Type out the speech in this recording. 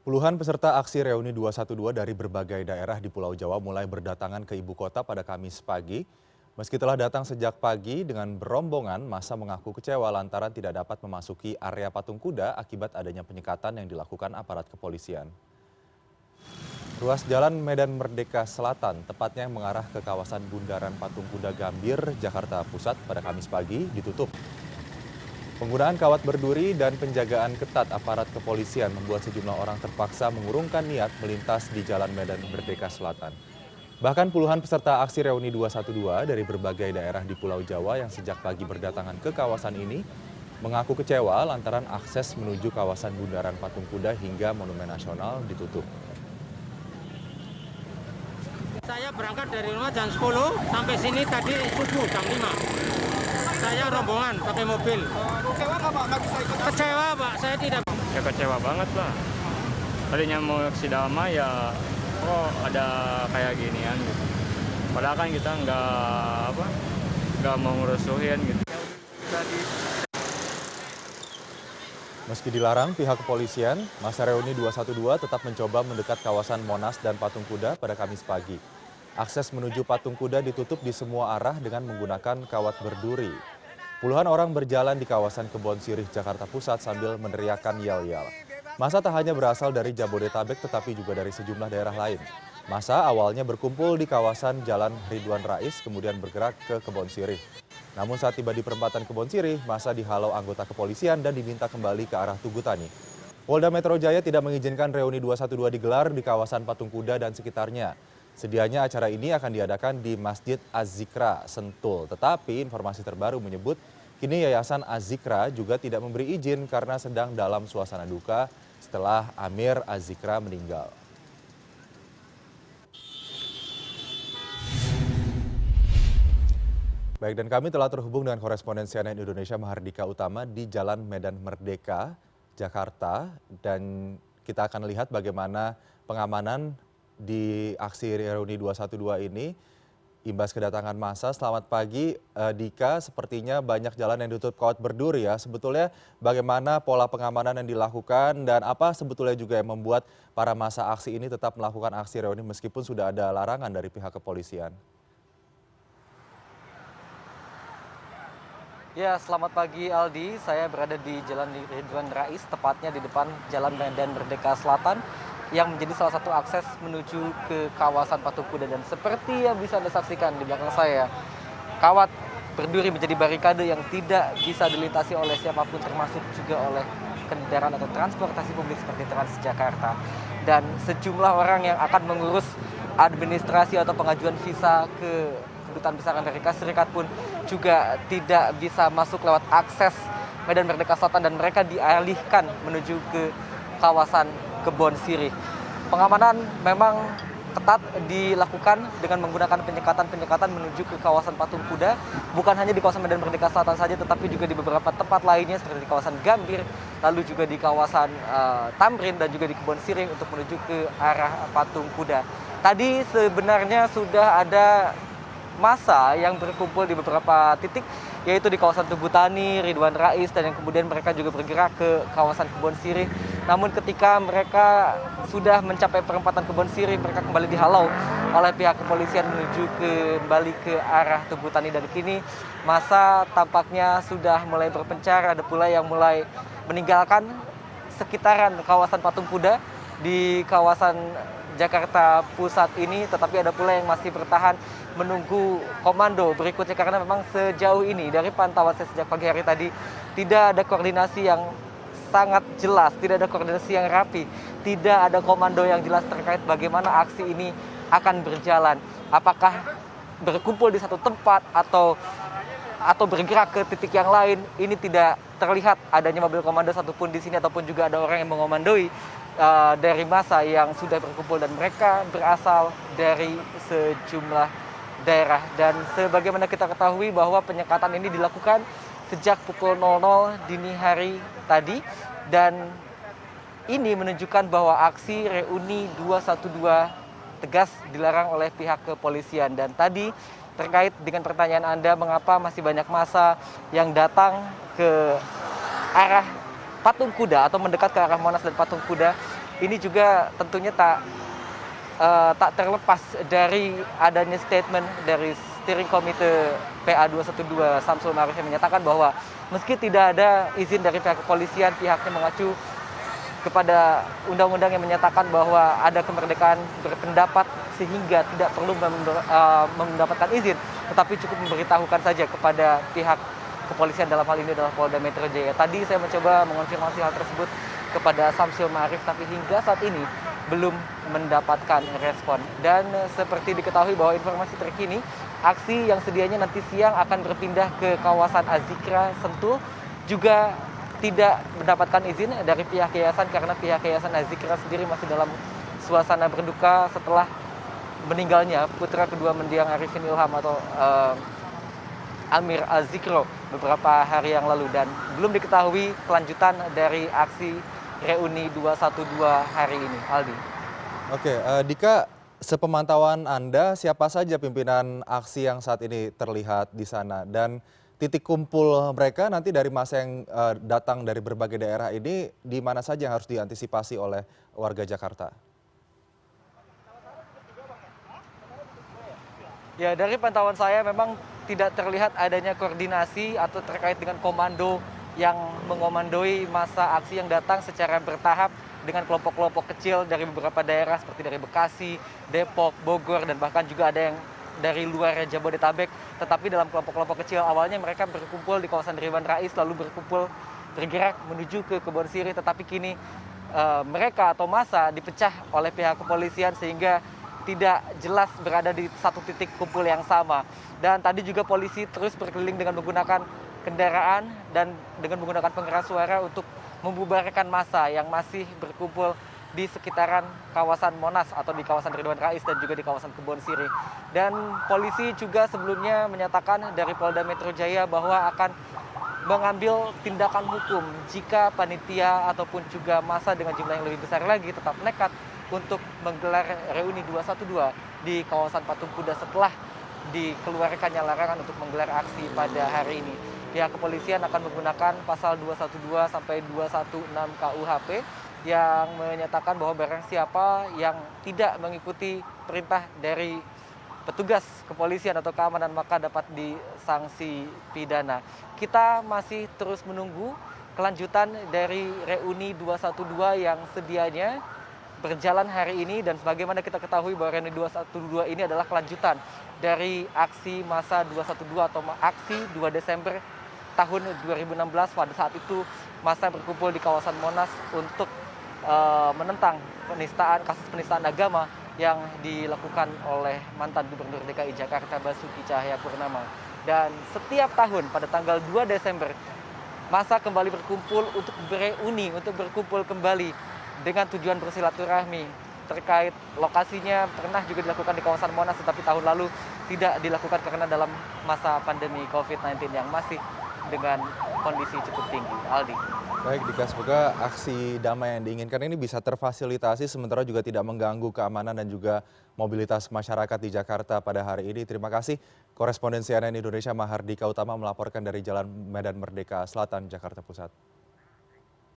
Puluhan peserta aksi reuni 212 dari berbagai daerah di Pulau Jawa mulai berdatangan ke ibu kota pada Kamis pagi. Meski telah datang sejak pagi dengan berombongan, masa mengaku kecewa lantaran tidak dapat memasuki area patung kuda akibat adanya penyekatan yang dilakukan aparat kepolisian. Ruas Jalan Medan Merdeka Selatan, tepatnya yang mengarah ke kawasan Bundaran Patung Kuda Gambir, Jakarta Pusat pada Kamis pagi ditutup. Penggunaan kawat berduri dan penjagaan ketat aparat kepolisian membuat sejumlah orang terpaksa mengurungkan niat melintas di Jalan Medan Merdeka Selatan. Bahkan puluhan peserta aksi reuni 212 dari berbagai daerah di Pulau Jawa yang sejak pagi berdatangan ke kawasan ini mengaku kecewa lantaran akses menuju kawasan Bundaran Patung Kuda hingga Monumen Nasional ditutup. Saya berangkat dari rumah jam 10 sampai sini tadi subuh jam 5. Saya rombongan pakai mobil. Kecewa nggak Pak? Nggak bisa ikut? Kecewa Pak, saya tidak. Ya kecewa banget lah. Tadinya mau aksi damai ya, kok ada kayak ginian gitu. Padahal kan kita nggak mau ngerusuhin gitu. Meski dilarang pihak kepolisian, masa reuni 212 tetap mencoba mendekat kawasan Monas dan Patung Kuda pada Kamis pagi. Akses menuju Patung Kuda ditutup di semua arah dengan menggunakan kawat berduri. Puluhan orang berjalan di kawasan Kebon Sirih, Jakarta Pusat sambil meneriakkan yel-yel. Masa tak hanya berasal dari Jabodetabek tetapi juga dari sejumlah daerah lain. Masa awalnya berkumpul di kawasan Jalan Ridwan Rais kemudian bergerak ke Kebon Sirih. Namun saat tiba di perempatan Kebon Sirih, masa dihalau anggota kepolisian dan diminta kembali ke arah Tugu Tani. Polda Metro Jaya tidak mengizinkan reuni 212 digelar di kawasan Patung Kuda dan sekitarnya. Sedianya acara ini akan diadakan di Masjid Az-Zikra, Sentul. Tetapi informasi terbaru menyebut kini Yayasan Az-Zikra juga tidak memberi izin karena sedang dalam suasana duka setelah Amir Az-Zikra meninggal. Baik, dan kami telah terhubung dengan koresponden CNN Indonesia Mahardika Utama di Jalan Medan Merdeka, Jakarta. Dan kita akan lihat bagaimana pengamanan di aksi reuni 212 ini imbas kedatangan massa. Selamat pagi Dika, sepertinya banyak jalan yang ditutup kawat berduri ya. Sebetulnya bagaimana pola pengamanan yang dilakukan dan apa sebetulnya juga yang membuat para massa aksi ini tetap melakukan aksi reuni meskipun sudah ada larangan dari pihak kepolisian? Ya, selamat pagi Aldi. Saya berada di Jalan Ridwan Rais, tepatnya di depan Jalan Medan Merdeka Selatan yang menjadi salah satu akses menuju ke kawasan Patung Kuda. Dan seperti yang bisa Anda saksikan di belakang saya, kawat berduri menjadi barikade yang tidak bisa dilintasi oleh siapapun, termasuk juga oleh kendaraan atau transportasi publik seperti Transjakarta. Dan sejumlah orang yang akan mengurus administrasi atau pengajuan visa ke Kedutaan Besar Amerika Serikat pun juga tidak bisa masuk lewat akses Medan Merdeka Selatan dan mereka dialihkan menuju ke kawasan Kebon Sirih. Pengamanan memang ketat dilakukan dengan menggunakan penyekatan-penyekatan menuju ke kawasan Patung Kuda, bukan hanya di kawasan Medan Merdeka Selatan saja tetapi juga di beberapa tempat lainnya seperti di kawasan Gambir, lalu juga di kawasan Tamrin dan juga di Kebon Sirih untuk menuju ke arah Patung Kuda. Tadi sebenarnya sudah ada massa yang berkumpul di beberapa titik, yaitu di kawasan Tugu Tani, Ridwan Rais, dan yang kemudian mereka juga bergerak ke kawasan Kebon Sirih. Namun ketika mereka sudah mencapai perempatan Kebon Sirih, mereka kembali dihalau oleh pihak kepolisian menuju kembali ke arah Tugu Tani. Dan kini massa tampaknya sudah mulai berpencar, ada pula yang mulai meninggalkan sekitaran kawasan Patung Kuda di kawasan Jakarta Pusat ini, tetapi ada pula yang masih bertahan menunggu komando berikutnya karena memang sejauh ini dari pantauan saya sejak pagi hari tadi tidak ada koordinasi yang sangat jelas, tidak ada koordinasi yang rapi, tidak ada komando yang jelas terkait bagaimana aksi ini akan berjalan. Apakah berkumpul di satu tempat atau bergerak ke titik yang lain, ini tidak terlihat adanya mobil komando satupun di sini ataupun juga ada orang yang mengomandoi dari massa yang sudah berkumpul dan mereka berasal dari sejumlah daerah. Dan sebagaimana kita ketahui bahwa penyekatan ini dilakukan sejak pukul 00 dini hari tadi dan ini menunjukkan bahwa aksi reuni 212 tegas dilarang oleh pihak kepolisian. Dan tadi terkait dengan pertanyaan Anda mengapa masih banyak massa yang datang ke arah Patung Kuda atau mendekat ke arah Monas dan Patung Kuda, ini juga tentunya tak terlepas dari adanya statement dari steering komite PA 212 Samsul Marif yang menyatakan bahwa meski tidak ada izin dari pihak kepolisian, pihaknya mengacu kepada undang-undang yang menyatakan bahwa ada kemerdekaan berpendapat sehingga tidak perlu mendapatkan izin, tetapi cukup memberitahukan saja kepada pihak kepolisian, dalam hal ini adalah Polda Metro Jaya. Tadi saya mencoba mengonfirmasi hal tersebut kepada Samsul Ma'arif, tapi hingga saat ini belum mendapatkan respon. Dan seperti diketahui bahwa informasi terkini, aksi yang sedianya nanti siang akan berpindah ke kawasan Azikra Sentul juga tidak mendapatkan izin dari pihak yayasan karena pihak yayasan Azikra sendiri masih dalam suasana berduka setelah meninggalnya putra kedua mendiang Arifin Ilham atau Amir Azikro beberapa hari yang lalu, dan belum diketahui kelanjutan dari aksi reuni 212 hari ini. Aldi. Oke, Dika, sepemantauan Anda, siapa saja pimpinan aksi yang saat ini terlihat di sana? Dan titik kumpul mereka nanti dari masa yang datang dari berbagai daerah ini, di mana saja yang harus diantisipasi oleh warga Jakarta? Ya, dari pantauan saya memang tidak terlihat adanya koordinasi atau terkait dengan komando yang mengomandoi masa aksi yang datang secara bertahap dengan kelompok-kelompok kecil dari beberapa daerah seperti dari Bekasi, Depok, Bogor, dan bahkan juga ada yang dari luar Jabodetabek. Tetapi dalam kelompok-kelompok kecil awalnya mereka berkumpul di kawasan Ridwan Rais, lalu bergerak menuju ke Kebon Sirih, tetapi kini mereka atau massa dipecah oleh pihak kepolisian sehingga tidak jelas berada di satu titik kumpul yang sama. Dan tadi juga polisi terus berkeliling dengan menggunakan kendaraan dan dengan menggunakan pengeras suara untuk membubarkan massa yang masih berkumpul di sekitaran kawasan Monas atau di kawasan Ridwan Rais dan juga di kawasan Kebon Sirih. Dan polisi juga sebelumnya menyatakan dari Polda Metro Jaya bahwa akan mengambil tindakan hukum jika panitia ataupun juga massa dengan jumlah yang lebih besar lagi tetap nekat untuk menggelar reuni 212 di kawasan Patung Kuda setelah dikeluarkannya larangan untuk menggelar aksi pada hari ini. Pihak kepolisian akan menggunakan pasal 212 sampai 216 KUHP yang menyatakan bahwa barang siapa yang tidak mengikuti perintah dari petugas kepolisian atau keamanan maka dapat disanksi pidana. Kita masih terus menunggu kelanjutan dari reuni 212 yang sedianya berjalan hari ini, dan sebagaimana kita ketahui bahwa reuni 212 ini adalah kelanjutan dari aksi massa 212 atau aksi 2 Desember tahun 2016. Pada saat itu massa berkumpul di kawasan Monas untuk menentang kasus penistaan agama yang dilakukan oleh mantan Gubernur DKI Jakarta Basuki Cahayapurnama. Dan setiap tahun pada tanggal 2 Desember massa kembali berkumpul untuk bereuni, untuk berkumpul kembali dengan tujuan bersilaturahmi. Terkait lokasinya pernah juga dilakukan di kawasan Monas, tetapi tahun lalu tidak dilakukan karena dalam masa pandemi COVID-19 yang masih dengan kondisi cukup tinggi. Aldi. Baik, Dika, semoga aksi damai yang diinginkan ini bisa terfasilitasi sementara juga tidak mengganggu keamanan dan juga mobilitas masyarakat di Jakarta pada hari ini. Terima kasih koresponden CNN Indonesia Mahardika Utama melaporkan dari Jalan Medan Merdeka Selatan, Jakarta Pusat.